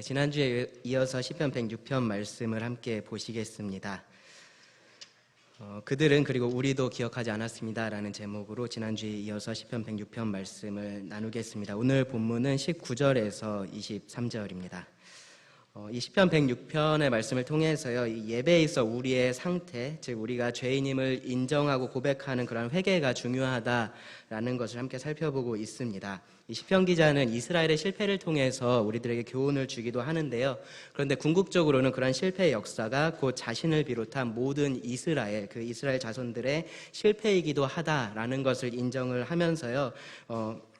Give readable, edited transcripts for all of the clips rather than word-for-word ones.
지난주에 이어서 시편 106편 말씀을 함께 보시겠습니다. 그들은 그리고 우리도 기억하지 않았습니다 라는 제목으로 지난주에 이어서 시편 106편 말씀을 나누겠습니다. 오늘 본문은 19절에서 23절입니다. 이 시편 106편의 말씀을 통해서요, 이 예배에 있어 우리의 상태, 즉 우리가 죄인임을 인정하고 고백하는 그런 회개가 중요하다라는 것을 함께 살펴보고 있습니다. 이 시편 기자는 이스라엘의 실패를 통해서 우리들에게 교훈을 주기도 하는데요. 그런데 궁극적으로는 그런 실패의 역사가 곧 자신을 비롯한 모든 이스라엘, 그 이스라엘 자손들의 실패이기도 하다라는 것을 인정을 하면서요,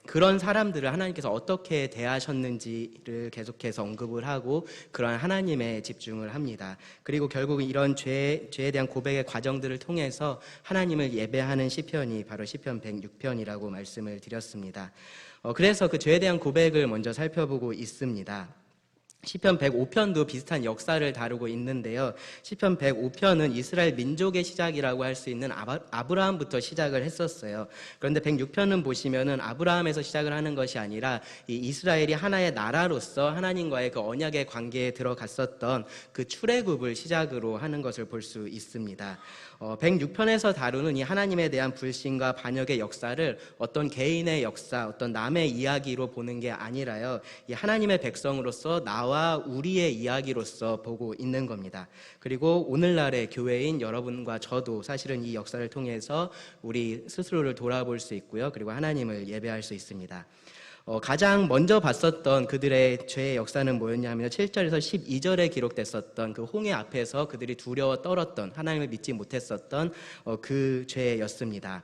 그런 사람들을 하나님께서 어떻게 대하셨는지를 계속해서 언급을 하고 그러한 하나님에 집중을 합니다. 그리고 결국 이런 죄에 대한 고백의 과정들을 통해서 하나님을 예배하는 시편이 바로 시편 106편이라고 말씀을 드렸습니다. 그래서 그 죄에 대한 고백을 먼저 살펴보고 있습니다. 시편 105편도 비슷한 역사를 다루고 있는데요. 시편 105편은 이스라엘 민족의 시작이라고 할 수 있는 아브라함부터 시작을 했었어요. 그런데 106편은 보시면은 아브라함에서 시작을 하는 것이 아니라 이 이스라엘이 하나의 나라로서 하나님과의 그 언약의 관계에 들어갔었던 그 출애굽을 시작으로 하는 것을 볼 수 있습니다. 106편에서 다루는 이 하나님에 대한 불신과 반역의 역사를 어떤 개인의 역사, 어떤 남의 이야기로 보는 게 아니라요, 이 하나님의 백성으로서 나와 우리의 이야기로서 보고 있는 겁니다. 그리고 오늘날의 교회인 여러분과 저도 사실은 이 역사를 통해서 우리 스스로를 돌아볼 수 있고요, 그리고 하나님을 예배할 수 있습니다. 가장 먼저 봤었던 그들의 죄의 역사는 뭐였냐면 7절에서 12절에 기록됐었던 그 홍해 앞에서 그들이 두려워 떨었던, 하나님을 믿지 못했었던 그 죄였습니다.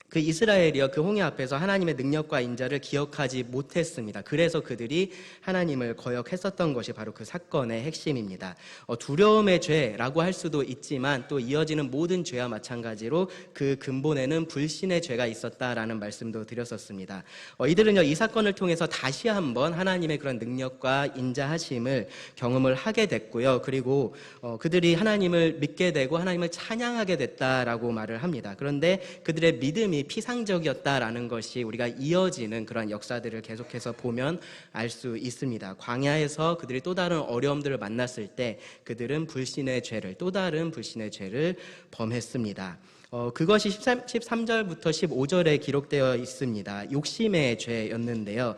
그 이스라엘이요, 그 홍해 앞에서 하나님의 능력과 인자를 기억하지 못했습니다. 그래서 그들이 하나님을 거역했었던 것이 바로 그 사건의 핵심입니다. 두려움의 죄라고 할 수도 있지만 또 이어지는 모든 죄와 마찬가지로 그 근본에는 불신의 죄가 있었다라는 말씀도 드렸었습니다. 이들은요, 이 사건을 통해서 다시 한번 하나님의 그런 능력과 인자하심을 경험을 하게 됐고요. 그리고 그들이 하나님을 믿게 되고 하나님을 찬양하게 됐다라고 말을 합니다. 그런데 그들의 믿음이 피상적이었다라는 것이 우리가 이어지는 그런 역사들을 계속해서 보면 알 수 있습니다. 광야에서 그들이 또 다른 어려움들을 만났을 때 그들은 불신의 죄를, 또 다른 불신의 죄를 범했습니다. 그것이 13절부터 15절에 기록되어 있습니다. 욕심의 죄였는데요.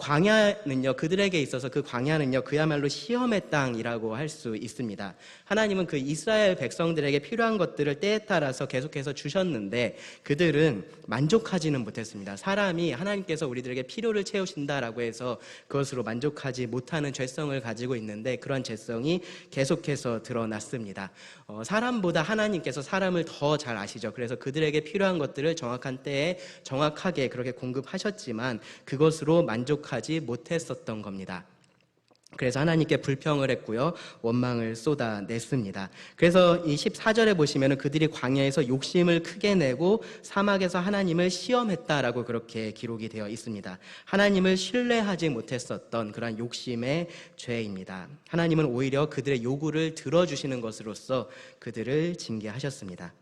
광야는요, 그들에게 있어서 그 광야는요, 그야말로 시험의 땅이라고 할 수 있습니다. 하나님은 그 이스라엘 백성들에게 필요한 것들을 때에 따라서 계속해서 주셨는데 그들은 만족하지는 못했습니다. 사람이 하나님께서 우리들에게 필요를 채우신다라고 해서 그것으로 만족하지 못하는 죄성을 가지고 있는데 그런 죄성이 계속해서 드러났습니다. 사람보다 하나님께서 사람을 더 잘 아시죠. 그래서 그들에게 필요한 것들을 정확한 때에 정확하게 그렇게 공급하셨지만 그것으로 만족하지 못했었던 겁니다. 그래서 하나님께 불평을 했고요, 원망을 쏟아냈습니다. 그래서 이 14절에 보시면 그들이 광야에서 욕심을 크게 내고 사막에서 하나님을 시험했다라고 그렇게 기록이 되어 있습니다. 하나님을 신뢰하지 못했었던 그런 욕심의 죄입니다. 하나님은 오히려 그들의 요구를 들어주시는 것으로서 그들을 징계하셨습니다.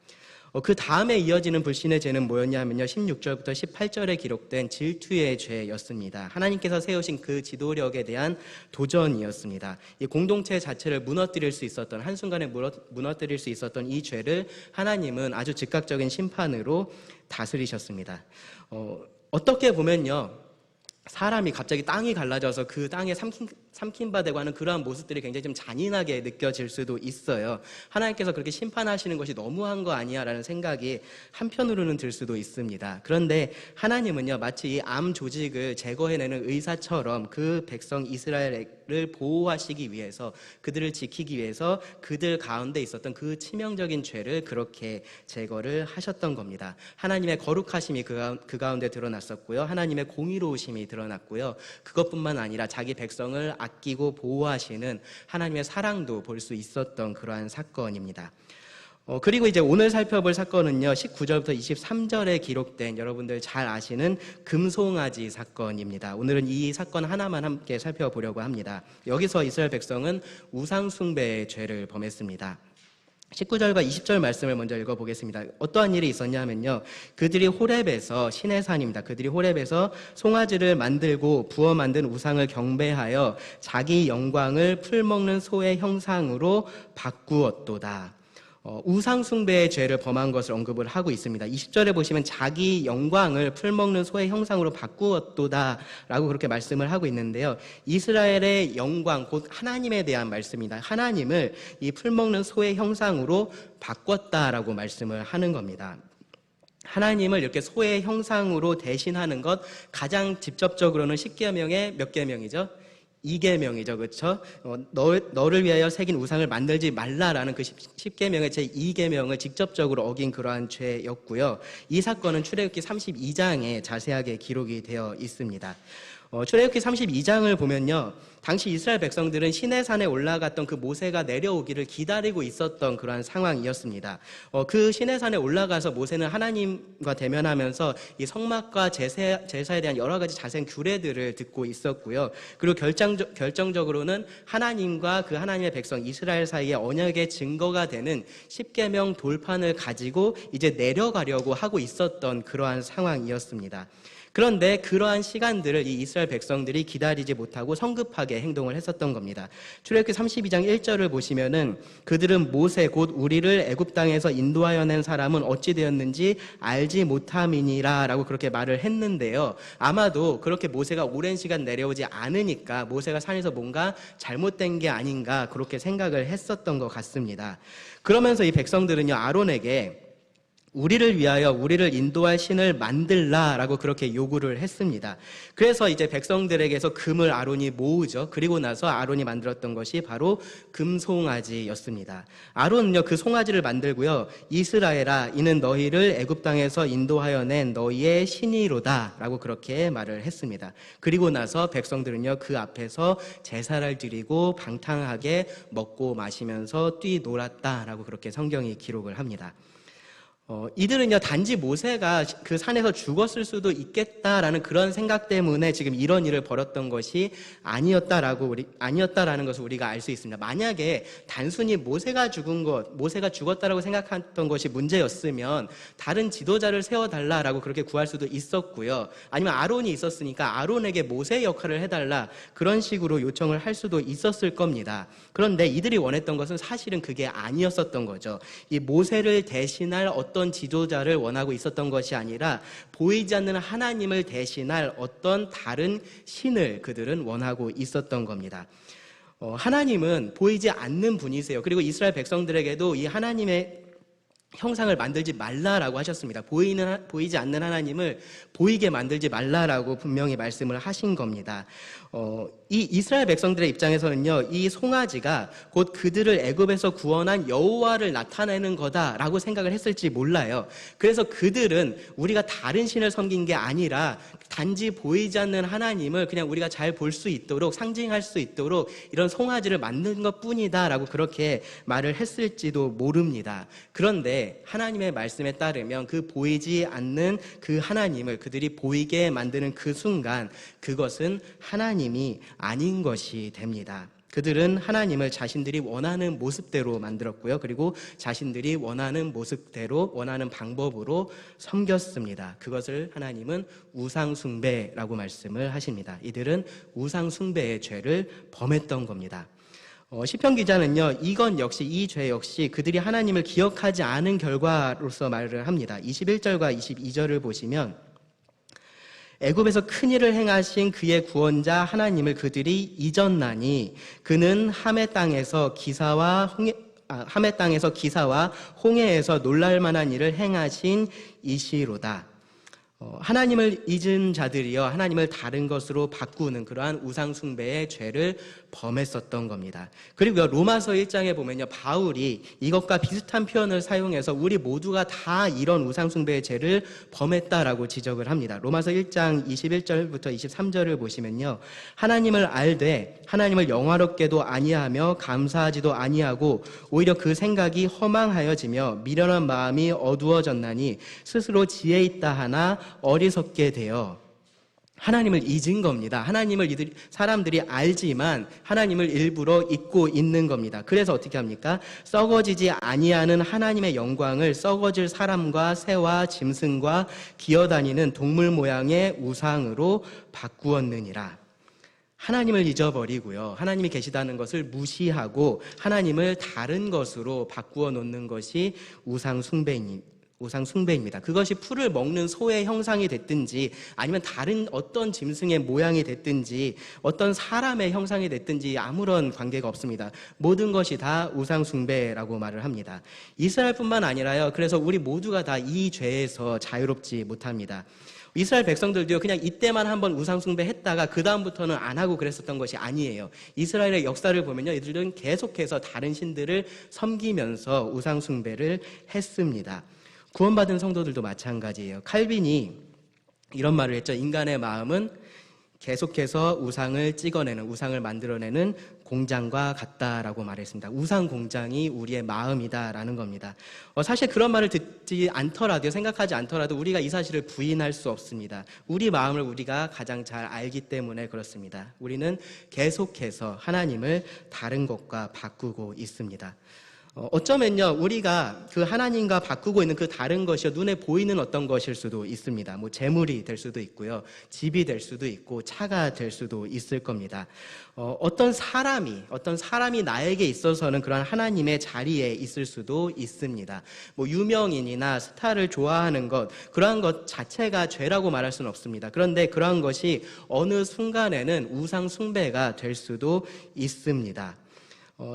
그 다음에 이어지는 불신의 죄는 뭐였냐 하면요, 16절부터 18절에 기록된 질투의 죄였습니다. 하나님께서 세우신 그 지도력에 대한 도전이었습니다. 이 공동체 자체를 무너뜨릴 수 있었던, 한순간에 무너뜨릴 수 있었던 이 죄를 하나님은 아주 즉각적인 심판으로 다스리셨습니다. 어떻게 보면요, 사람이 갑자기 땅이 갈라져서 그 땅에 삼킨 바 되고 하는 그러한 모습들이 굉장히 좀 잔인하게 느껴질 수도 있어요. 하나님께서 그렇게 심판하시는 것이 너무한 거 아니야 라는 생각이 한편으로는 들 수도 있습니다. 그런데 하나님은요, 마치 이 암 조직을 제거해내는 의사처럼 그 백성 이스라엘을 보호하시기 위해서, 그들을 지키기 위해서 그들 가운데 있었던 그 치명적인 죄를 그렇게 제거를 하셨던 겁니다. 하나님의 거룩하심이 그 가운데 드러났었고요, 하나님의 공의로우심이 드러났고요, 그것뿐만 아니라 자기 백성을 아끼고 보호하시는 하나님의 사랑도 볼 수 있었던 그러한 사건입니다. 그리고 이제 오늘 살펴볼 사건은요, 19절부터 23절에 기록된 여러분들 잘 아시는 금송아지 사건입니다. 오늘은 이 사건 하나만 함께 살펴보려고 합니다. 여기서 이스라엘 백성은 우상숭배의 죄를 범했습니다. 19절과 20절 말씀을 먼저 읽어보겠습니다. 어떠한 일이 있었냐면요, 그들이 호렙에서, 신의 산입니다. 그들이 호렙에서 송아지를 만들고 부어 만든 우상을 경배하여 자기 영광을 풀먹는 소의 형상으로 바꾸었도다. 우상 숭배의 죄를 범한 것을 언급을 하고 있습니다. 20절에 보시면 자기 영광을 풀먹는 소의 형상으로 바꾸었도다 라고 그렇게 말씀을 하고 있는데요, 이스라엘의 영광, 곧 하나님에 대한 말씀입니다. 하나님을 이 풀먹는 소의 형상으로 바꿨다라고 말씀을 하는 겁니다. 하나님을 이렇게 소의 형상으로 대신하는 것, 가장 직접적으로는 10계명의 몇 계명이죠? 2계명이죠. 그렇죠? 너를 위하여 새긴 우상을 만들지 말라라는 그 10계명의 제2계명을 직접적으로 어긴 그러한 죄였고요. 이 사건은 출애굽기 32장에 자세하게 기록이 되어 있습니다. 출애굽기 32장을 보면요, 당시 이스라엘 백성들은 시내산에 올라갔던 그 모세가 내려오기를 기다리고 있었던 그러한 상황이었습니다. 그 시내산에 올라가서 모세는 하나님과 대면하면서 이 성막과 제사에 대한 여러 가지 자세한 규례들을 듣고 있었고요. 그리고 결정적으로는 하나님과 그 하나님의 백성 이스라엘 사이에 언약의 증거가 되는 10계명 돌판을 가지고 이제 내려가려고 하고 있었던 그러한 상황이었습니다. 그런데 그러한 시간들을 이 이스라엘 백성들이 기다리지 못하고 성급하게 행동을 했었던 겁니다. 출애굽기 32장 1절을 보시면은 그들은 모세 곧 우리를 애굽 땅에서 인도하여 낸 사람은 어찌 되었는지 알지 못함이니라 라고 그렇게 말을 했는데요, 아마도 그렇게 모세가 오랜 시간 내려오지 않으니까 모세가 산에서 뭔가 잘못된 게 아닌가 그렇게 생각을 했었던 것 같습니다. 그러면서 이 백성들은요, 아론에게 우리를 위하여 우리를 인도할 신을 만들라라고 그렇게 요구를 했습니다. 그래서 이제 백성들에게서 금을 아론이 모으죠. 그리고 나서 아론이 만들었던 것이 바로 금송아지였습니다. 아론은요, 그 송아지를 만들고요, 이스라엘아 이는 너희를 애굽 땅에서 인도하여 낸 너희의 신이로다라고 그렇게 말을 했습니다. 그리고 나서 백성들은요, 그 앞에서 제사를 드리고 방탕하게 먹고 마시면서 뛰놀았다라고 그렇게 성경이 기록을 합니다. 이들은요, 단지 모세가 그 산에서 죽었을 수도 있겠다라는 그런 생각 때문에 지금 이런 일을 벌였던 것이 아니었다라는 것을 우리가 알 수 있습니다. 만약에 단순히 모세가 죽었다라고 생각했던 것이 문제였으면 다른 지도자를 세워달라라고 그렇게 구할 수도 있었고요. 아니면 아론이 있었으니까 아론에게 모세의 역할을 해달라 그런 식으로 요청을 할 수도 있었을 겁니다. 그런데 이들이 원했던 것은 사실은 그게 아니었었던 거죠. 이 모세를 대신할 어떤 지도자를 원하고 있었던 것이 아니라 보이지 않는 하나님을 대신할 어떤 다른 신을 그들은 원하고 있었던 겁니다. 하나님은 보이지 않는 분이세요. 그리고 이스라엘 백성들에게도 이 하나님의 형상을 만들지 말라라고 하셨습니다. 보이지 않는 하나님을 보이게 만들지 말라라고 분명히 말씀을 하신 겁니다. 이 이스라엘 백성들의 입장에서는요, 이 송아지가 곧 그들을 애굽에서 구원한 여호와를 나타내는 거다라고 생각을 했을지 몰라요. 그래서 그들은 우리가 다른 신을 섬긴 게 아니라 단지 보이지 않는 하나님을 그냥 우리가 잘 볼 수 있도록, 상징할 수 있도록 이런 송아지를 만든 것뿐이다 라고 그렇게 말을 했을지도 모릅니다. 그런데 하나님의 말씀에 따르면 그 보이지 않는 그 하나님을 그들이 보이게 만드는 그 순간 그것은 하나님이 아닌 것이 됩니다. 그들은 하나님을 자신들이 원하는 모습대로 만들었고요. 그리고 자신들이 원하는 모습대로, 원하는 방법으로 섬겼습니다. 그것을 하나님은 우상숭배라고 말씀을 하십니다. 이들은 우상숭배의 죄를 범했던 겁니다. 시편 기자는요, 이 죄 역시 그들이 하나님을 기억하지 않은 결과로서 말을 합니다. 21절과 22절을 보시면 애굽에서 큰 일을 행하신 그의 구원자 하나님을 그들이 잊었나니 그는 함의 땅에서 기사와 홍해에서 놀랄 만한 일을 행하신 이시로다. 하나님을 잊은 자들이여 하나님을 다른 것으로 바꾸는 그러한 우상숭배의 죄를 범했었던 겁니다. 그리고 로마서 1장에 보면요, 바울이 이것과 비슷한 표현을 사용해서 우리 모두가 다 이런 우상숭배의 죄를 범했다라고 지적을 합니다. 로마서 1장 21절부터 23절을 보시면요, 하나님을 알되 하나님을 영화롭게도 아니하며 감사하지도 아니하고 오히려 그 생각이 허망하여지며 미련한 마음이 어두워졌나니 스스로 지혜 있다 하나 어리석게 되어 하나님을 잊은 겁니다. 하나님을 사람들이 알지만 하나님을 일부러 잊고 있는 겁니다. 그래서 어떻게 합니까? 썩어지지 아니하는 하나님의 영광을 썩어질 사람과 새와 짐승과 기어다니는 동물 모양의 우상으로 바꾸었느니라. 하나님을 잊어버리고요. 하나님이 계시다는 것을 무시하고 하나님을 다른 것으로 바꾸어 놓는 것이 우상 숭배입니다. 그것이 풀을 먹는 소의 형상이 됐든지 아니면 다른 어떤 짐승의 모양이 됐든지 어떤 사람의 형상이 됐든지 아무런 관계가 없습니다. 모든 것이 다 우상 숭배라고 말을 합니다. 이스라엘뿐만 아니라요. 그래서 우리 모두가 다 이 죄에서 자유롭지 못합니다. 이스라엘 백성들도요, 그냥 이때만 한번 우상숭배 했다가 그 다음부터는 안 하고 그랬었던 것이 아니에요. 이스라엘의 역사를 보면요, 이들은 계속해서 다른 신들을 섬기면서 우상숭배를 했습니다. 구원받은 성도들도 마찬가지예요. 칼빈이 이런 말을 했죠. 인간의 마음은 계속해서 우상을 찍어내는, 우상을 만들어내는 공장과 같다라고 말했습니다. 우상 공장이 우리의 마음이다라는 겁니다. 사실 그런 말을 듣지 않더라도, 생각하지 않더라도 우리가 이 사실을 부인할 수 없습니다. 우리 마음을 우리가 가장 잘 알기 때문에 그렇습니다. 우리는 계속해서 하나님을 다른 것과 바꾸고 있습니다. 어쩌면요, 우리가 그 하나님과 바꾸고 있는 그 다른 것이요, 눈에 보이는 어떤 것일 수도 있습니다. 뭐 재물이 될 수도 있고요, 집이 될 수도 있고, 차가 될 수도 있을 겁니다. 어떤 사람이 나에게 있어서는 그런 하나님의 자리에 있을 수도 있습니다. 뭐 유명인이나 스타를 좋아하는 것, 그러한 것 자체가 죄라고 말할 수는 없습니다. 그런데 그러한 것이 어느 순간에는 우상 숭배가 될 수도 있습니다.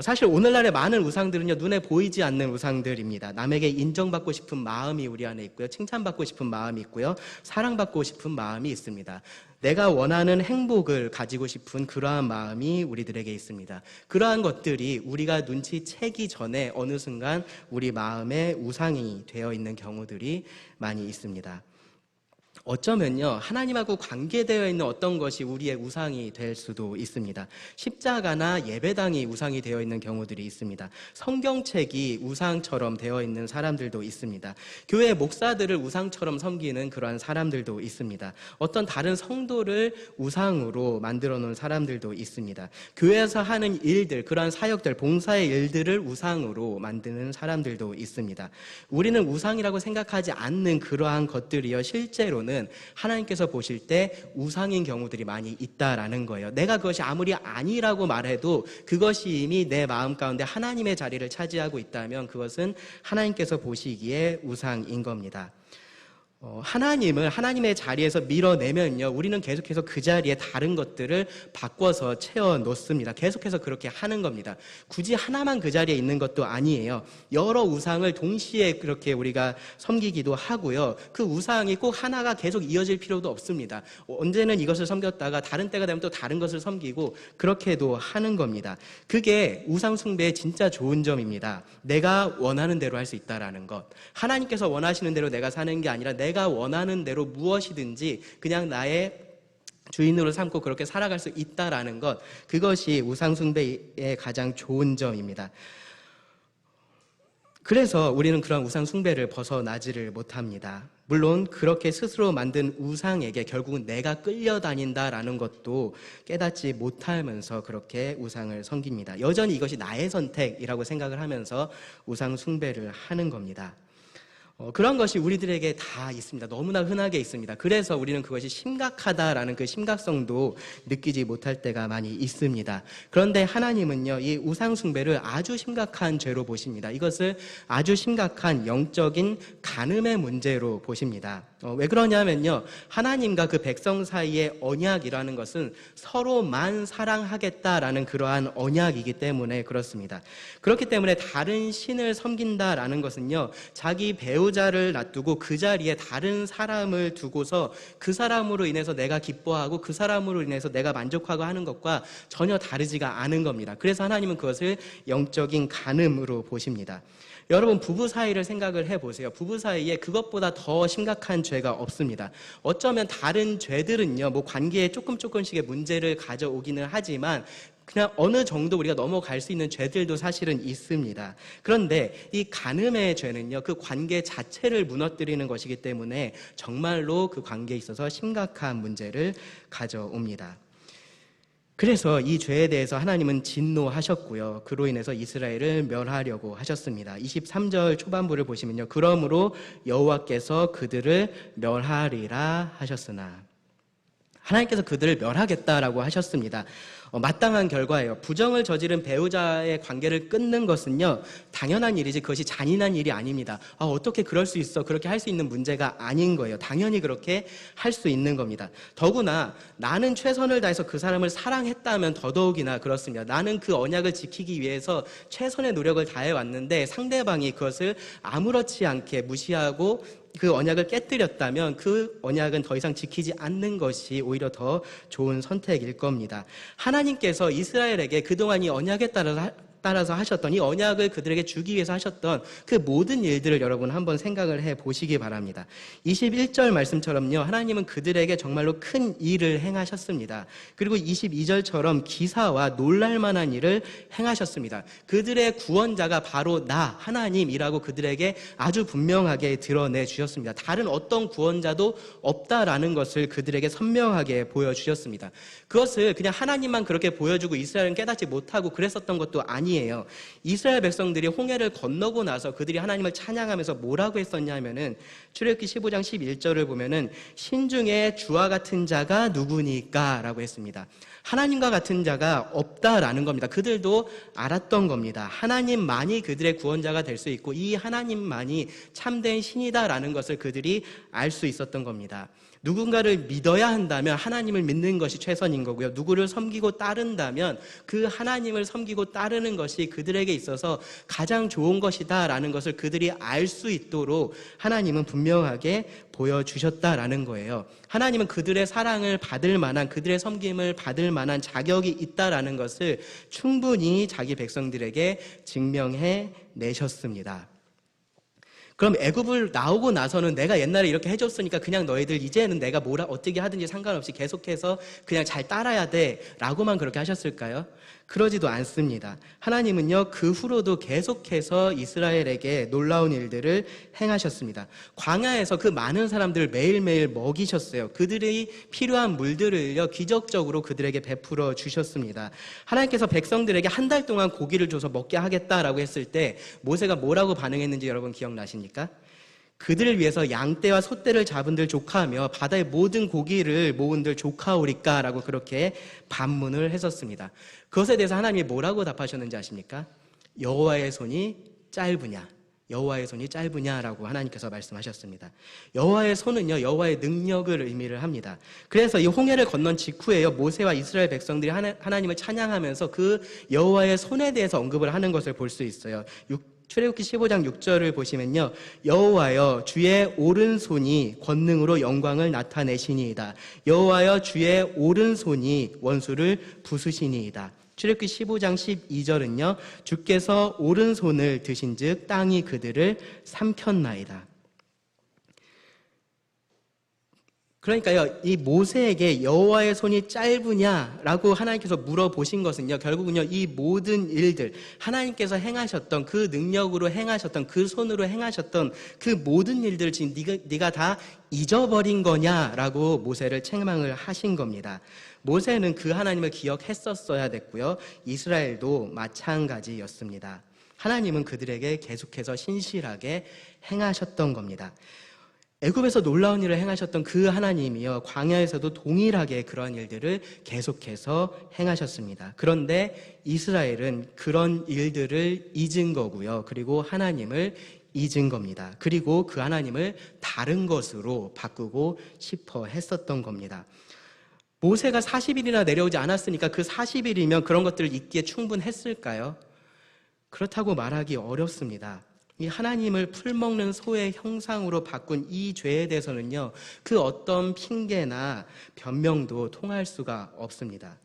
사실 오늘날의 많은 우상들은요, 눈에 보이지 않는 우상들입니다. 남에게 인정받고 싶은 마음이 우리 안에 있고요, 칭찬받고 싶은 마음이 있고요, 사랑받고 싶은 마음이 있습니다. 내가 원하는 행복을 가지고 싶은 그러한 마음이 우리들에게 있습니다. 그러한 것들이 우리가 눈치채기 전에 어느 순간 우리 마음에 우상이 되어 있는 경우들이 많이 있습니다. 어쩌면요, 하나님하고 관계되어 있는 어떤 것이 우리의 우상이 될 수도 있습니다. 십자가나 예배당이 우상이 되어 있는 경우들이 있습니다. 성경책이 우상처럼 되어 있는 사람들도 있습니다. 교회 목사들을 우상처럼 섬기는 그러한 사람들도 있습니다. 어떤 다른 성도를 우상으로 만들어 놓은 사람들도 있습니다. 교회에서 하는 일들, 그러한 사역들, 봉사의 일들을 우상으로 만드는 사람들도 있습니다. 우리는 우상이라고 생각하지 않는 그러한 것들이요, 실제로는 하나님께서 보실 때 우상인 경우들이 많이 있다라는 거예요. 내가 그것이 아무리 아니라고 말해도 그것이 이미 내 마음 가운데 하나님의 자리를 차지하고 있다면 그것은 하나님께서 보시기에 우상인 겁니다. 하나님을 하나님의 자리에서 밀어내면요, 우리는 계속해서 그 자리에 다른 것들을 바꿔서 채워 놓습니다. 계속해서 그렇게 하는 겁니다. 굳이 하나만 그 자리에 있는 것도 아니에요. 여러 우상을 동시에 그렇게 우리가 섬기기도 하고요, 그 우상이 꼭 하나가 계속 이어질 필요도 없습니다. 언제는 이것을 섬겼다가 다른 때가 되면 또 다른 것을 섬기고 그렇게도 하는 겁니다. 그게 우상 숭배의 진짜 좋은 점입니다. 내가 원하는 대로 할 수 있다라는 것, 하나님께서 원하시는 대로 내가 사는 게 아니라 내가 원하는 대로 무엇이든지 그냥 나의 주인으로 삼고 그렇게 살아갈 수 있다라는 것, 그것이 우상 숭배의 가장 좋은 점입니다. 그래서 우리는 그런 우상 숭배를 벗어나지를 못합니다. 물론 그렇게 스스로 만든 우상에게 결국은 내가 끌려다닌다라는 것도 깨닫지 못하면서 그렇게 우상을 섬깁니다. 여전히 이것이 나의 선택이라고 생각을 하면서 우상 숭배를 하는 겁니다. 그런 것이 우리들에게 다 있습니다. 너무나 흔하게 있습니다. 그래서 우리는 그것이 심각하다라는 그 심각성도 느끼지 못할 때가 많이 있습니다. 그런데 하나님은요, 이 우상 숭배를 아주 심각한 죄로 보십니다. 이것을 아주 심각한 영적인 간음의 문제로 보십니다. 왜 그러냐면요, 하나님과 그 백성 사이의 언약이라는 것은 서로만 사랑하겠다라는 그러한 언약이기 때문에 그렇습니다. 그렇기 때문에 다른 신을 섬긴다라는 것은요, 자기 배우자를 놔두고 그 자리에 다른 사람을 두고서 그 사람으로 인해서 내가 기뻐하고 그 사람으로 인해서 내가 만족하고 하는 것과 전혀 다르지가 않은 겁니다. 그래서 하나님은 그것을 영적인 간음으로 보십니다. 여러분, 부부 사이를 생각을 해보세요. 부부 사이에 그것보다 더 심각한 죄가 없습니다. 어쩌면 다른 죄들은요, 뭐 관계에 조금씩의 문제를 가져오기는 하지만 그냥 어느 정도 우리가 넘어갈 수 있는 죄들도 사실은 있습니다. 그런데 이 간음의 죄는요, 그 관계 자체를 무너뜨리는 것이기 때문에 정말로 그 관계에 있어서 심각한 문제를 가져옵니다. 그래서 이 죄에 대해서 하나님은 진노하셨고요. 그로 인해서 이스라엘을 멸하려고 하셨습니다. 23절 초반부를 보시면요. 그러므로 여호와께서 그들을 멸하리라 하셨으나, 하나님께서 그들을 멸하겠다라고 하셨습니다. 마땅한 결과예요. 부정을 저지른 배우자의 관계를 끊는 것은요, 당연한 일이지 그것이 잔인한 일이 아닙니다. 어떻게 그럴 수 있어? 그렇게 할 수 있는 문제가 아닌 거예요. 당연히 그렇게 할 수 있는 겁니다. 더구나 나는 최선을 다해서 그 사람을 사랑했다면 더더욱이나 그렇습니다. 나는 그 언약을 지키기 위해서 최선의 노력을 다해왔는데 상대방이 그것을 아무렇지 않게 무시하고 그 언약을 깨뜨렸다면 그 언약은 더 이상 지키지 않는 것이 오히려 더 좋은 선택일 겁니다. 하나님께서 이스라엘에게 그동안 이 언약에 따라서 하셨던, 이 언약을 그들에게 주기 위해서 하셨던 그 모든 일들을 여러분 한번 생각을 해 보시기 바랍니다. 21절 말씀처럼요, 하나님은 그들에게 정말로 큰 일을 행하셨습니다. 그리고 22절처럼 기사와 놀랄만한 일을 행하셨습니다. 그들의 구원자가 바로 나 하나님이라고 그들에게 아주 분명하게 드러내 주셨습니다. 다른 어떤 구원자도 없다라는 것을 그들에게 선명하게 보여주셨습니다. 그것을 그냥 하나님만 그렇게 보여주고 이스라엘은 깨닫지 못하고 그랬었던 것도 아니에요. 이스라엘 백성들이 홍해를 건너고 나서 그들이 하나님을 찬양하면서 뭐라고 했었냐 하면은 출애굽기 15장 11절을 보면은 신중에 주와 같은 자가 누구니까 라고 했습니다. 하나님과 같은 자가 없다라는 겁니다. 그들도 알았던 겁니다. 하나님만이 그들의 구원자가 될 수 있고 이 하나님만이 참된 신이다라는 것을 그들이 알 수 있었던 겁니다. 누군가를 믿어야 한다면 하나님을 믿는 것이 최선인 거고요. 누구를 섬기고 따른다면 그 하나님을 섬기고 따르는 것이 그들에게 있어서 가장 좋은 것이다라는 것을 그들이 알 수 있도록 하나님은 분명하게 보여주셨다라는 거예요. 하나님은 그들의 사랑을 받을 만한, 그들의 섬김을 받을 만한 자격이 있다라는 것을 충분히 자기 백성들에게 증명해 내셨습니다. 그럼 애굽을 나오고 나서는 내가 옛날에 이렇게 해줬으니까 그냥 너희들 이제는 내가 뭐라 어떻게 하든지 상관없이 계속해서 그냥 잘 따라야 돼 라고만 그렇게 하셨을까요? 그러지도 않습니다. 하나님은요, 그 후로도 계속해서 이스라엘에게 놀라운 일들을 행하셨습니다. 광야에서 그 많은 사람들을 매일매일 먹이셨어요. 그들이 필요한 물들을요, 기적적으로 그들에게 베풀어 주셨습니다. 하나님께서 백성들에게 한 달 동안 고기를 줘서 먹게 하겠다라고 했을 때 모세가 뭐라고 반응했는지 여러분 기억나십니까? 그들을 위해서 양떼와 소떼를 잡은들 조카하며 바다의 모든 고기를 모은들 조카오리까 라고 그렇게 반문을 했었습니다. 그것에 대해서 하나님이 뭐라고 답하셨는지 아십니까? 여호와의 손이 짧으냐, 여호와의 손이 짧으냐라고 하나님께서 말씀하셨습니다. 여호와의 손은요, 여호와의 능력을 의미를 합니다. 그래서 이 홍해를 건넌 직후에요, 모세와 이스라엘 백성들이 하나님을 찬양하면서 그 여호와의 손에 대해서 언급을 하는 것을 볼 수 있어요. 출애굽기 15장 6절을 보시면요, 여호와여 주의 오른손이 권능으로 영광을 나타내시니이다. 여호와여 주의 오른손이 원수를 부수시니이다. 출애굽기 15장 12절은요, 주께서 오른손을 드신즉 땅이 그들을 삼켰나이다. 그러니까요, 이 모세에게 여호와의 손이 짧으냐라고 하나님께서 물어보신 것은요, 결국은요, 이 모든 일들, 하나님께서 행하셨던 그 능력으로 행하셨던 그 손으로 행하셨던 그 모든 일들을 지금 네가 다 잊어버린 거냐라고 모세를 책망을 하신 겁니다. 모세는 그 하나님을 기억했었어야 됐고요, 이스라엘도 마찬가지였습니다. 하나님은 그들에게 계속해서 신실하게 행하셨던 겁니다. 애굽에서 놀라운 일을 행하셨던 그 하나님이요, 광야에서도 동일하게 그런 일들을 계속해서 행하셨습니다. 그런데 이스라엘은 그런 일들을 잊은 거고요, 그리고 하나님을 잊은 겁니다. 그리고 그 하나님을 다른 것으로 바꾸고 싶어 했었던 겁니다. 모세가 40일이나 내려오지 않았으니까 그 40일이면 그런 것들을 잊기에 충분했을까요? 그렇다고 말하기 어렵습니다. 이 하나님을 풀먹는 소의 형상으로 바꾼 이 죄에 대해서는요, 그 어떤 핑계나 변명도 통할 수가 없습니다.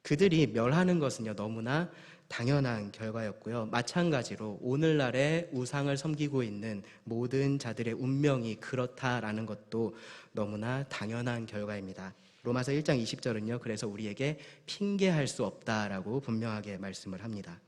그들이 멸하는 것은요, 너무나 당연한 결과였고요, 마찬가지로 오늘날의 우상을 섬기고 있는 모든 자들의 운명이 그렇다라는 것도 너무나 당연한 결과입니다. 로마서 1장 20절은요. 그래서 우리에게 핑계할 수 없다라고 분명하게 말씀을 합니다.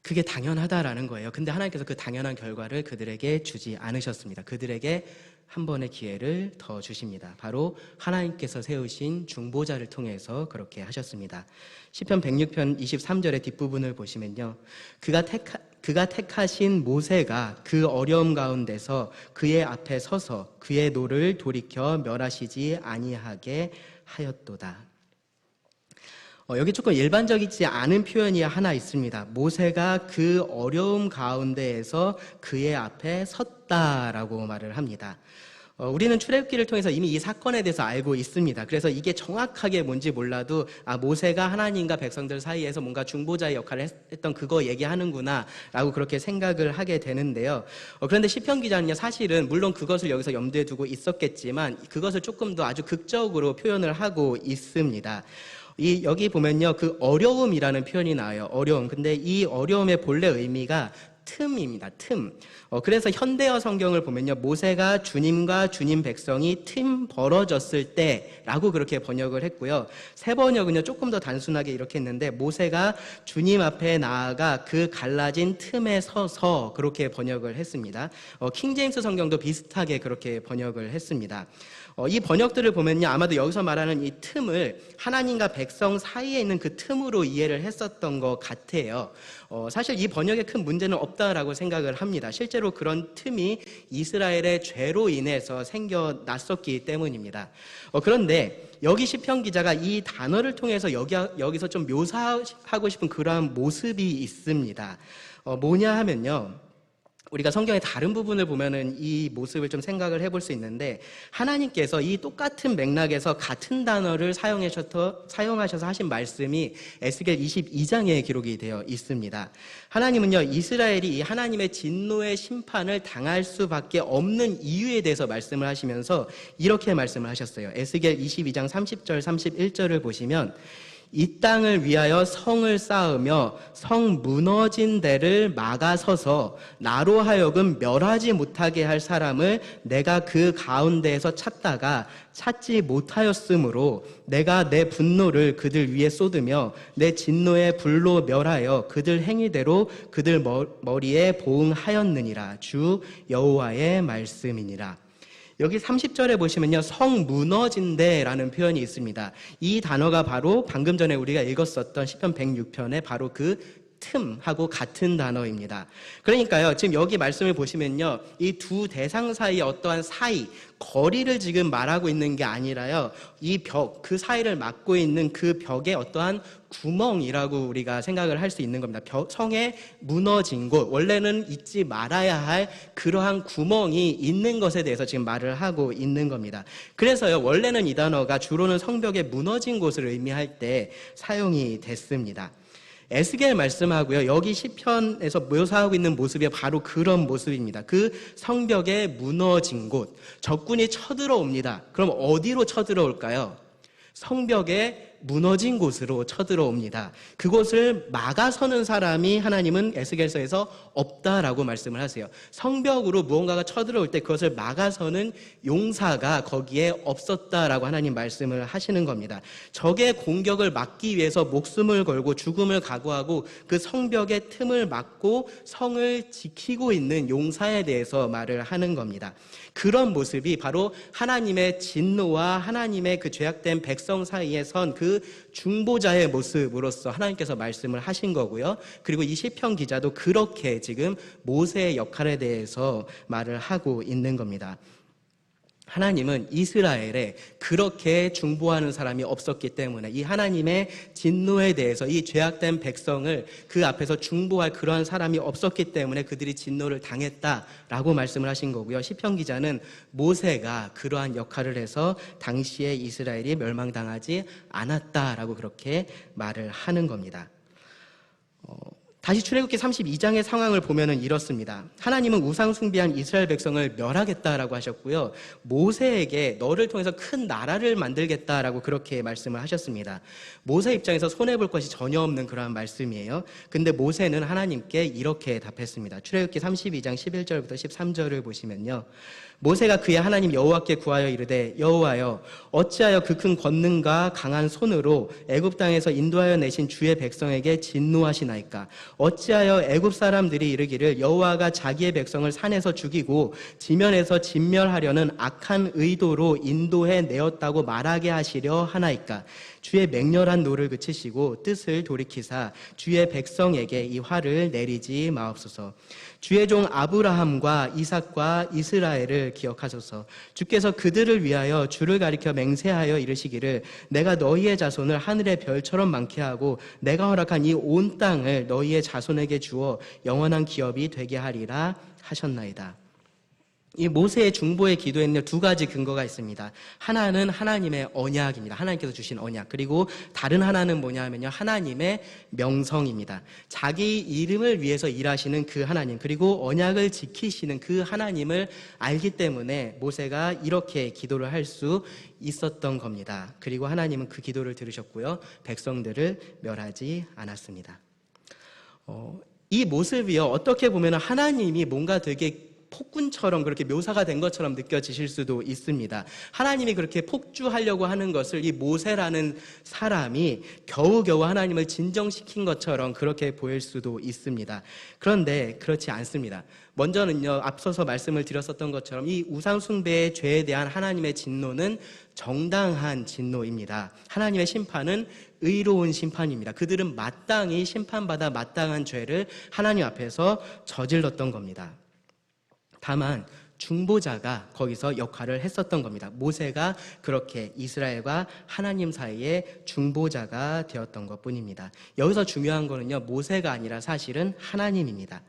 그게 당연하다라는 거예요. 근데 하나님께서 그 당연한 결과를 그들에게 주지 않으셨습니다. 그들에게 한 번의 기회를 더 주십니다. 바로 하나님께서 세우신 중보자를 통해서 그렇게 하셨습니다. 시편 106편 23절의 뒷부분을 보시면요. 그가 택하신 모세가 그 어려움 가운데서 그의 앞에 서서 그의 노를 돌이켜 멸하시지 아니하게 하였도다. 여기 조금 일반적이지 않은 표현이 하나 있습니다. 모세가 그 어려움 가운데에서 그의 앞에 섰다라고 말을 합니다. 우리는 출애굽기를 통해서 이미 이 사건에 대해서 알고 있습니다. 그래서 이게 정확하게 뭔지 몰라도 모세가 하나님과 백성들 사이에서 뭔가 중보자의 역할을 했던 그거 얘기하는구나 라고 그렇게 생각을 하게 되는데요. 그런데 시편 기자는요, 사실은 물론 그것을 여기서 염두에 두고 있었겠지만 그것을 조금 더 아주 극적으로 표현을 하고 있습니다. 여기 보면요, 그 어려움이라는 표현이 나와요. 어려움. 근데 이 어려움의 본래 의미가 틈입니다. 틈. 그래서 현대어 성경을 보면요, 모세가 주님과 주님 백성이 틈 벌어졌을 때라고 그렇게 번역을 했고요. 새 번역은요, 조금 더 단순하게 이렇게 했는데 모세가 주님 앞에 나아가 그 갈라진 틈에 서서 그렇게 번역을 했습니다. 킹제임스 성경도 비슷하게 그렇게 번역을 했습니다. 이 번역들을 보면요, 아마도 여기서 말하는 이 틈을 하나님과 백성 사이에 있는 그 틈으로 이해를 했었던 것 같아요. 사실 이 번역에 큰 문제는 없다라고 생각을 합니다. 실제로 그런 틈이 이스라엘의 죄로 인해서 생겨났었기 때문입니다. 그런데 여기 시편 기자가 이 단어를 통해서 여기서 좀 묘사하고 싶은 그러한 모습이 있습니다. 뭐냐 하면요, 우리가 성경의 다른 부분을 보면은 이 모습을 좀 생각을 해볼 수 있는데, 하나님께서 이 똑같은 맥락에서 같은 단어를 사용하셔서 하신 말씀이 에스겔 22장에 기록이 되어 있습니다. 하나님은요, 이스라엘이 이 하나님의 진노의 심판을 당할 수밖에 없는 이유에 대해서 말씀을 하시면서 이렇게 말씀을 하셨어요. 에스겔 22장 30절 31절을 보시면, 이 땅을 위하여 성을 쌓으며 성 무너진 데를 막아서서 나로 하여금 멸하지 못하게 할 사람을 내가 그 가운데에서 찾다가 찾지 못하였으므로 내가 내 분노를 그들 위에 쏟으며 내 진노의 불로 멸하여 그들 행위대로 그들 머리에 보응하였느니라. 주 여호와의 말씀이니라. 여기 30절에 보시면요, 성 무너진 데라는 표현이 있습니다. 이 단어가 바로 방금 전에 우리가 읽었었던 시편 106편의 바로 그 틈하고 같은 단어입니다. 그러니까요, 지금 여기 말씀을 보시면요, 이 두 대상 사이의 어떠한 사이, 거리를 지금 말하고 있는 게 아니라요, 이 벽, 그 사이를 막고 있는 그 벽의 어떠한 구멍이라고 우리가 생각을 할 수 있는 겁니다. 성에 무너진 곳, 원래는 잊지 말아야 할 그러한 구멍이 있는 것에 대해서 지금 말을 하고 있는 겁니다. 그래서요, 원래는 이 단어가 주로는 성벽의 무너진 곳을 의미할 때 사용이 됐습니다. 에스겔 말씀하고요, 여기 시편에서 묘사하고 있는 모습이 바로 그런 모습입니다. 그 성벽의 무너진 곳, 적군이 쳐들어옵니다. 그럼 어디로 쳐들어올까요? 성벽의 무너진 곳으로 쳐들어옵니다. 그곳을 막아서는 사람이 하나님은 에스겔서에서 없다라고 말씀을 하세요. 성벽으로 무언가가 쳐들어올 때 그것을 막아서는 용사가 거기에 없었다라고 하나님 말씀을 하시는 겁니다. 적의 공격을 막기 위해서 목숨을 걸고 죽음을 각오하고 그 성벽의 틈을 막고 성을 지키고 있는 용사에 대해서 말을 하는 겁니다. 그런 모습이 바로 하나님의 진노와 하나님의 그 죄악된 백성 사이에 선 그 중보자의 모습으로서 하나님께서 말씀을 하신 거고요. 그리고 이 시편 기자도 그렇게 지금 모세의 역할에 대해서 말을 하고 있는 겁니다. 하나님은 이스라엘에 그렇게 중보하는 사람이 없었기 때문에 이 하나님의 진노에 대해서 이 죄악된 백성을 그 앞에서 중보할 그러한 사람이 없었기 때문에 그들이 진노를 당했다라고 말씀을 하신 거고요. 시편 기자는 모세가 그러한 역할을 해서 당시에 이스라엘이 멸망당하지 않았다라고 그렇게 말을 하는 겁니다. 다시 출애굽기 32장의 상황을 보면은 이렇습니다. 하나님은 우상 숭배한 이스라엘 백성을 멸하겠다라고 하셨고요. 모세에게 너를 통해서 큰 나라를 만들겠다라고 그렇게 말씀을 하셨습니다. 모세 입장에서 손해볼 것이 전혀 없는 그러한 말씀이에요. 근데 모세는 하나님께 이렇게 답했습니다. 출애굽기 32장 11절부터 13절을 보시면요. 모세가 그의 하나님 여호와께 구하여 이르되 여호와여 어찌하여 그 큰 권능과 강한 손으로 애굽 땅에서 인도하여 내신 주의 백성에게 진노하시나이까. 어찌하여 애굽 사람들이 이르기를 여호와가 자기의 백성을 산에서 죽이고 지면에서 진멸하려는 악한 의도로 인도해 내었다고 말하게 하시려 하나이까. 주의 맹렬한 노를 그치시고 뜻을 돌이키사 주의 백성에게 이 화를 내리지 마옵소서. 주의 종 아브라함과 이삭과 이스라엘을 기억하소서. 주께서 그들을 위하여 주를 가리켜 맹세하여 이르시기를 내가 너희의 자손을 하늘의 별처럼 많게 하고 내가 허락한 이 온 땅을 너희의 자손에게 주어 영원한 기업이 되게 하리라 하셨나이다. 이 모세의 중보의 기도에는 두 가지 근거가 있습니다. 하나는 하나님의 언약입니다. 하나님께서 주신 언약. 그리고 다른 하나는 뭐냐 하면요, 하나님의 명성입니다. 자기 이름을 위해서 일하시는 그 하나님, 그리고 언약을 지키시는 그 하나님을 알기 때문에 모세가 이렇게 기도를 할 수 있었던 겁니다. 그리고 하나님은 그 기도를 들으셨고요, 백성들을 멸하지 않았습니다. 이 모습이요, 어떻게 보면 하나님이 뭔가 되게 폭군처럼 그렇게 묘사가 된 것처럼 느껴지실 수도 있습니다. 하나님이 그렇게 폭주하려고 하는 것을 이 모세라는 사람이 겨우겨우 하나님을 진정시킨 것처럼 그렇게 보일 수도 있습니다. 그런데 그렇지 않습니다. 먼저는요, 앞서서 말씀을 드렸었던 것처럼 이 우상숭배의 죄에 대한 하나님의 진노는 정당한 진노입니다. 하나님의 심판은 의로운 심판입니다. 그들은 마땅히 심판받아 마땅한 죄를 하나님 앞에서 저질렀던 겁니다. 다만 중보자가 거기서 역할을 했었던 겁니다. 모세가 그렇게 이스라엘과 하나님 사이에 중보자가 되었던 것뿐입니다. 여기서 중요한 거는요, 모세가 아니라 사실은 하나님입니다.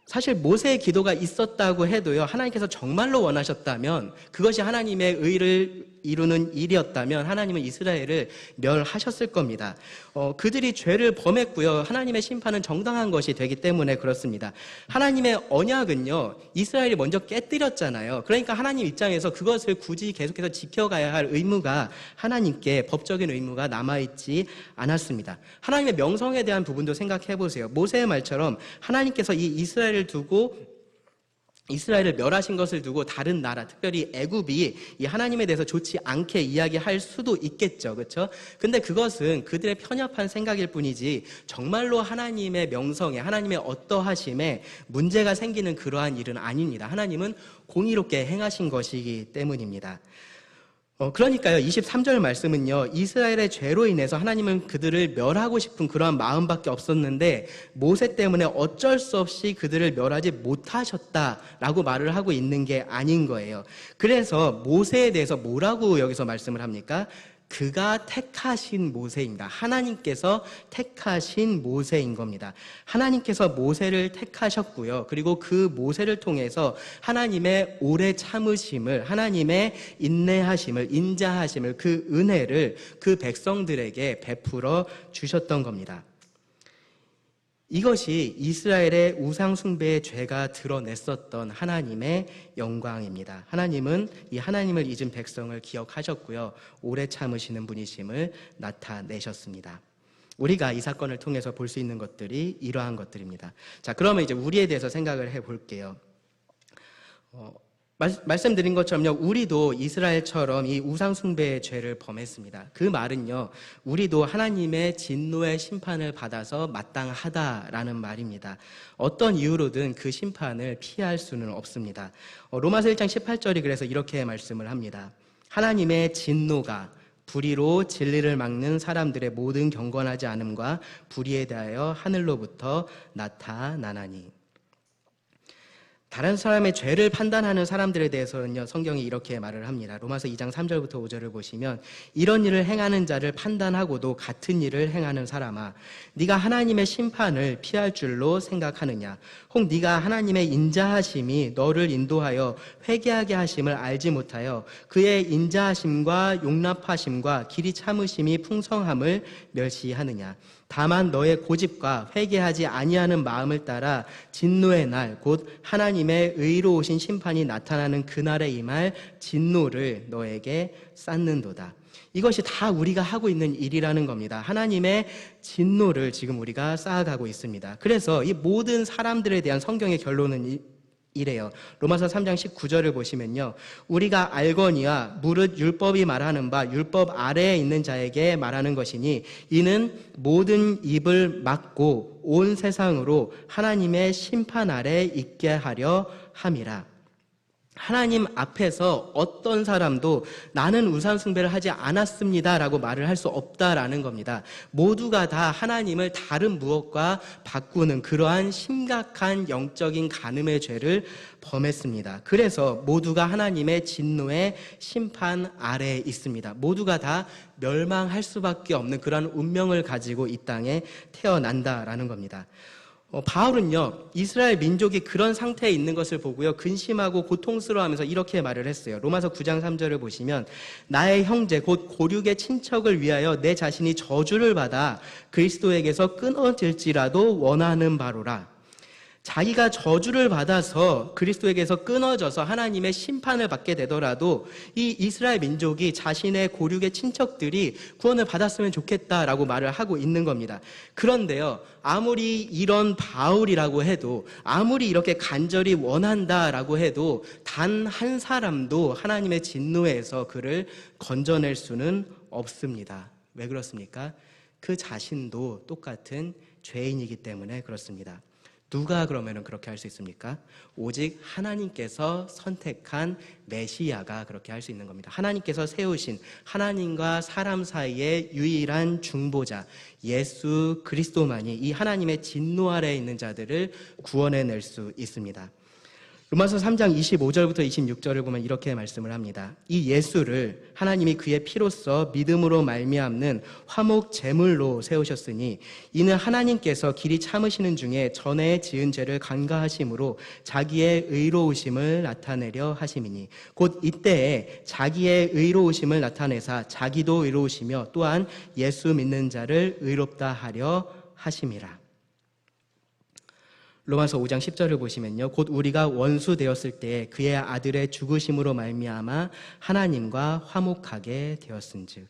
사실 모세의 기도가 있었다고 해도요, 하나님께서 정말로 원하셨다면, 그것이 하나님의 의를 이루는 일이었다면 하나님은 이스라엘을 멸하셨을 겁니다. 그들이 죄를 범했고요, 하나님의 심판은 정당한 것이 되기 때문에 그렇습니다. 하나님의 언약은요, 이스라엘이 먼저 깨뜨렸잖아요. 그러니까 하나님 입장에서 그것을 굳이 계속해서 지켜가야 할 의무가, 하나님께 법적인 의무가 남아있지 않았습니다. 하나님의 명성에 대한 부분도 생각해 보세요. 모세의 말처럼 하나님께서 이 이스라엘을 멸하신 것을 두고 다른 나라, 특별히 애굽이 이 하나님에 대해서 좋지 않게 이야기할 수도 있겠죠, 그렇죠? 근데 그것은 그들의 편협한 생각일 뿐이지 정말로 하나님의 명성에, 하나님의 어떠하심에 문제가 생기는 그러한 일은 아닙니다. 하나님은 공의롭게 행하신 것이기 때문입니다. 그러니까요, 23절 말씀은요, 이스라엘의 죄로 인해서 하나님은 그들을 멸하고 싶은 그러한 마음밖에 없었는데 모세 때문에 어쩔 수 없이 그들을 멸하지 못하셨다라고 말을 하고 있는 게 아닌 거예요. 그래서 모세에 대해서 뭐라고 여기서 말씀을 합니까? 그가 택하신 모세입니다. 하나님께서 택하신 모세인 겁니다. 하나님께서 모세를 택하셨고요, 그리고 그 모세를 통해서 하나님의 오래 참으심을, 하나님의 인내하심을, 인자하심을, 그 은혜를 그 백성들에게 베풀어 주셨던 겁니다. 이것이 이스라엘의 우상숭배의 죄가 드러냈었던 하나님의 영광입니다. 하나님은 이 하나님을 잊은 백성을 기억하셨고요, 오래 참으시는 분이심을 나타내셨습니다. 우리가 이 사건을 통해서 볼 수 있는 것들이 이러한 것들입니다. 자, 그러면 이제 우리에 대해서 생각을 해볼게요. 말씀드린 것처럼요, 우리도 이스라엘처럼 이 우상숭배의 죄를 범했습니다. 그 말은요, 우리도 하나님의 진노의 심판을 받아서 마땅하다라는 말입니다. 어떤 이유로든 그 심판을 피할 수는 없습니다. 로마서 1장 18절이 그래서 이렇게 말씀을 합니다. 하나님의 진노가 불의로 진리를 막는 사람들의 모든 경건하지 않음과 불의에 대하여 하늘로부터 나타나나니. 다른 사람의 죄를 판단하는 사람들에 대해서는요, 성경이 이렇게 말을 합니다. 로마서 2장 3절부터 5절을 보시면, 이런 일을 행하는 자를 판단하고도 같은 일을 행하는 사람아, 네가 하나님의 심판을 피할 줄로 생각하느냐? 혹 네가 하나님의 인자하심이 너를 인도하여 회개하게 하심을 알지 못하여 그의 인자하심과 용납하심과 길이 참으심이 풍성함을 멸시하느냐? 다만 너의 고집과 회개하지 아니하는 마음을 따라 진노의 날, 곧 하나님의 의로우신 심판이 나타나는 그날에 임할 진노를 너에게 쌓는도다. 이것이 다 우리가 하고 있는 일이라는 겁니다. 하나님의 진노를 지금 우리가 쌓아가고 있습니다. 그래서 이 모든 사람들에 대한 성경의 결론은 이래요. 로마서 3장 19절을 보시면요, 우리가 알거니와 무릇 율법이 말하는 바 율법 아래에 있는 자에게 말하는 것이니 이는 모든 입을 막고 온 세상으로 하나님의 심판 아래 있게 하려 함이라. 하나님 앞에서 어떤 사람도 나는 우상 숭배를 하지 않았습니다 라고 말을 할 수 없다라는 겁니다. 모두가 다 하나님을 다른 무엇과 바꾸는 그러한 심각한 영적인 간음의 죄를 범했습니다. 그래서 모두가 하나님의 진노의 심판 아래에 있습니다. 모두가 다 멸망할 수밖에 없는 그러한 운명을 가지고 이 땅에 태어난다라는 겁니다. 바울은요, 이스라엘 민족이 그런 상태에 있는 것을 보고요, 근심하고 고통스러워하면서 이렇게 말을 했어요. 로마서 9장 3절을 보시면 나의 형제 곧 고륙의 친척을 위하여 내 자신이 저주를 받아 그리스도에게서 끊어질지라도 원하는 바로라. 자기가 저주를 받아서 그리스도에게서 끊어져서 하나님의 심판을 받게 되더라도 이 이스라엘 민족이 자신의 고륙의 친척들이 구원을 받았으면 좋겠다라고 말을 하고 있는 겁니다. 그런데요, 아무리 이런 바울이라고 해도, 아무리 이렇게 간절히 원한다라고 해도 단 한 사람도 하나님의 진노에서 그를 건져낼 수는 없습니다. 왜 그렇습니까? 그 자신도 똑같은 죄인이기 때문에 그렇습니다. 누가 그러면 그렇게 할 수 있습니까? 오직 하나님께서 선택한 메시아가 그렇게 할 수 있는 겁니다. 하나님께서 세우신 하나님과 사람 사이의 유일한 중보자 예수 그리스도만이 이 하나님의 진노 아래에 있는 자들을 구원해낼 수 있습니다. 로마서 3장 25절부터 26절을 보면 이렇게 말씀을 합니다. 이 예수를 하나님이 그의 피로써 믿음으로 말미암는 화목 제물로 세우셨으니 이는 하나님께서 길이 참으시는 중에 전에 지은 죄를 간과하심으로 자기의 의로우심을 나타내려 하심이니 곧 이때에 자기의 의로우심을 나타내사 자기도 의로우시며 또한 예수 믿는 자를 의롭다 하려 하심이라. 로마서 5장 10절을 보시면요, 곧 우리가 원수 되었을 때 그의 아들의 죽으심으로 말미암아 하나님과 화목하게 되었은즉,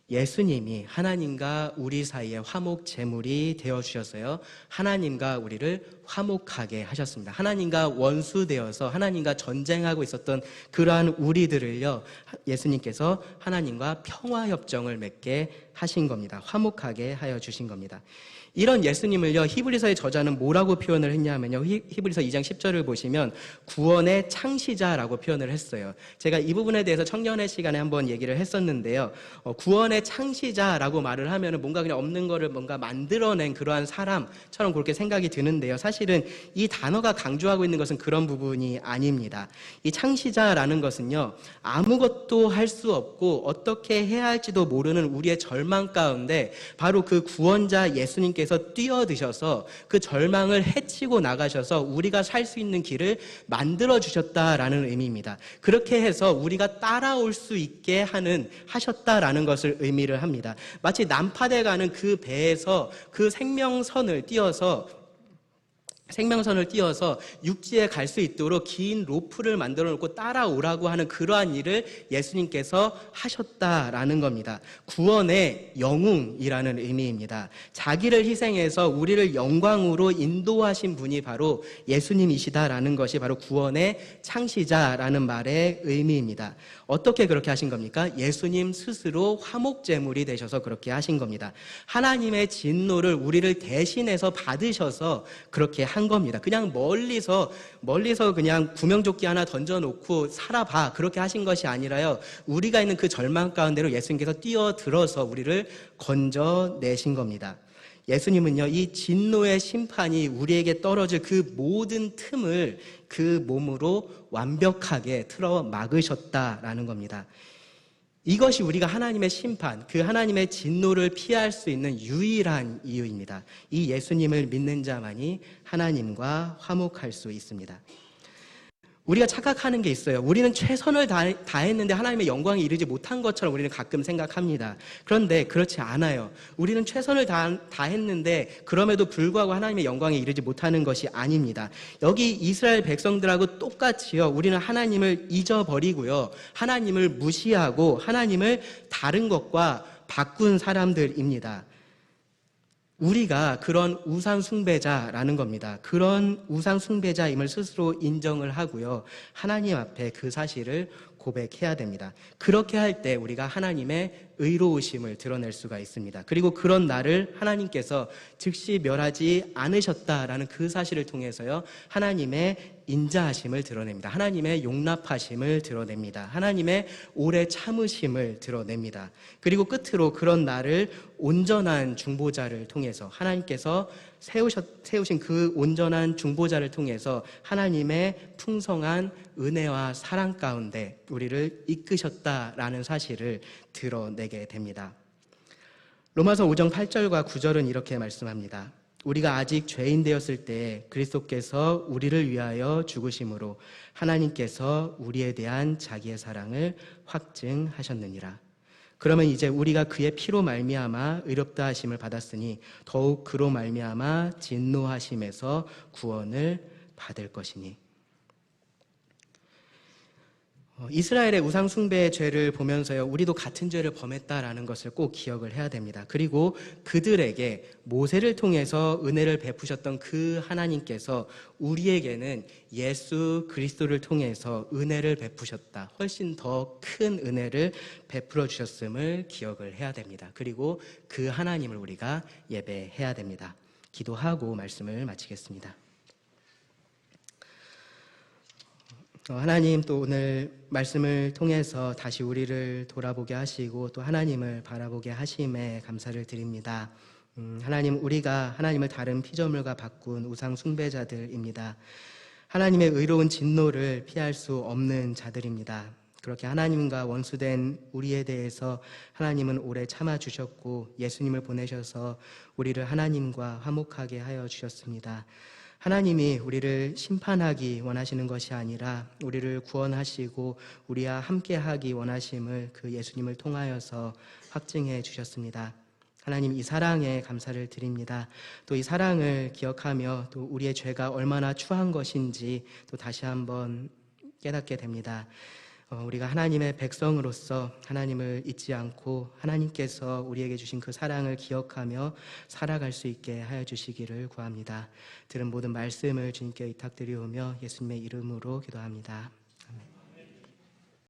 예수님이 하나님과 우리 사이에 화목 제물이 되어주셨어요. 하나님과 우리를 화목하게 하셨습니다. 하나님과 원수 되어서 하나님과 전쟁하고 있었던 그러한 우리들을요, 예수님께서 하나님과 평화협정을 맺게 하신 겁니다. 화목하게 하여 주신 겁니다. 이런 예수님을요, 히브리서의 저자는 뭐라고 표현을 했냐면요, 히브리서 2장 10절을 보시면 구원의 창시자라고 표현을 했어요. 제가 이 부분에 대해서 청년의 시간에 한번 얘기를 했었는데요, 구원의 창시자라고 말을 하면 뭔가 그냥 없는 거를 뭔가 만들어낸 그러한 사람처럼 그렇게 생각이 드는데요, 사실은 이 단어가 강조하고 있는 것은 그런 부분이 아닙니다. 이 창시자라는 것은요, 아무것도 할 수 없고 어떻게 해야 할지도 모르는 우리의 절망 가운데 바로 그 구원자 예수님께서 뛰어드셔서 그 절망을 해치고 나가셔서 우리가 살 수 있는 길을 만들어 주셨다라는 의미입니다. 그렇게 해서 우리가 따라올 수 있게 하셨다라는 것을 의미를 합니다. 마치 난파돼 가는 그 배에서 그 생명선을 띄어서 육지에 갈 수 있도록 긴 로프를 만들어 놓고 따라오라고 하는 그러한 일을 예수님께서 하셨다라는 겁니다. 구원의 영웅이라는 의미입니다. 자기를 희생해서 우리를 영광으로 인도하신 분이 바로 예수님이시다라는 것이 바로 구원의 창시자라는 말의 의미입니다. 어떻게 그렇게 하신 겁니까? 예수님 스스로 화목제물이 되셔서 그렇게 하신 겁니다. 하나님의 진노를 우리를 대신해서 받으셔서 그렇게 한 겁니다. 그냥 멀리서 그냥 구명조끼 하나 던져놓고 살아봐 그렇게 하신 것이 아니라요, 우리가 있는 그 절망 가운데로 예수님께서 뛰어들어서 우리를 건져내신 겁니다. 예수님은요, 이 진노의 심판이 우리에게 떨어질 그 모든 틈을 그 몸으로 완벽하게 틀어 막으셨다라는 겁니다. 이것이 우리가 하나님의 심판, 그 하나님의 진노를 피할 수 있는 유일한 이유입니다. 이 예수님을 믿는 자만이 하나님과 화목할 수 있습니다. 우리가 착각하는 게 있어요. 우리는 최선을 다했는데 하나님의 영광에 이르지 못한 것처럼 우리는 가끔 생각합니다. 그런데 그렇지 않아요. 우리는 최선을 다했는데 그럼에도 불구하고 하나님의 영광에 이르지 못하는 것이 아닙니다. 여기 이스라엘 백성들하고 똑같이요, 우리는 하나님을 잊어버리고요, 하나님을 무시하고 하나님을 다른 것과 바꾼 사람들입니다. 우리가 그런 우상 숭배자라는 겁니다. 그런 우상 숭배자임을 스스로 인정을 하고요. 하나님 앞에 그 사실을 고백해야 됩니다. 그렇게 할 때 우리가 하나님의 의로우심을 드러낼 수가 있습니다. 그리고 그런 나를 하나님께서 즉시 멸하지 않으셨다라는 그 사실을 통해서요, 하나님의 인자하심을 드러냅니다. 하나님의 용납하심을 드러냅니다. 하나님의 오래 참으심을 드러냅니다. 그리고 끝으로 그런 나를 온전한 중보자를 통해서 하나님께서 세우신 그 온전한 중보자를 통해서 하나님의 풍성한 은혜와 사랑 가운데 우리를 이끄셨다라는 사실을 드러내게 됩니다. 로마서 5장 8절과 9절은 이렇게 말씀합니다. 우리가 아직 죄인 되었을 때 그리스도께서 우리를 위하여 죽으심으로 하나님께서 우리에 대한 자기의 사랑을 확증하셨느니라. 그러면 이제 우리가 그의 피로 말미암아 의롭다 하심을 받았으니 더욱 그로 말미암아 진노하심에서 구원을 받을 것이니. 이스라엘의 우상 숭배의 죄를 보면서요, 우리도 같은 죄를 범했다라는 것을 꼭 기억을 해야 됩니다. 그리고 그들에게 모세를 통해서 은혜를 베푸셨던 그 하나님께서 우리에게는 예수 그리스도를 통해서 은혜를 베푸셨다. 훨씬 더 큰 은혜를 베풀어 주셨음을 기억을 해야 됩니다. 그리고 그 하나님을 우리가 예배해야 됩니다. 기도하고 말씀을 마치겠습니다. 하나님, 또 오늘 말씀을 통해서 다시 우리를 돌아보게 하시고 또 하나님을 바라보게 하심에 감사를 드립니다. 하나님, 우리가 하나님을 다른 피조물과 바꾼 우상 숭배자들입니다. 하나님의 의로운 진노를 피할 수 없는 자들입니다. 그렇게 하나님과 원수된 우리에 대해서 하나님은 오래 참아주셨고 예수님을 보내셔서 우리를 하나님과 화목하게 하여 주셨습니다. 하나님이 우리를 심판하기 원하시는 것이 아니라 우리를 구원하시고 우리와 함께하기 원하심을 그 예수님을 통하여서 확증해 주셨습니다. 하나님, 이 사랑에 감사를 드립니다. 또 이 사랑을 기억하며 또 우리의 죄가 얼마나 추한 것인지 또 다시 한번 깨닫게 됩니다. 우리가 하나님의 백성으로서 하나님을 잊지 않고 하나님께서 우리에게 주신 그 사랑을 기억하며 살아갈 수 있게 하여 주시기를 구합니다. 들은 모든 말씀을 주님께 의탁드리오며 예수님의 이름으로 기도합니다.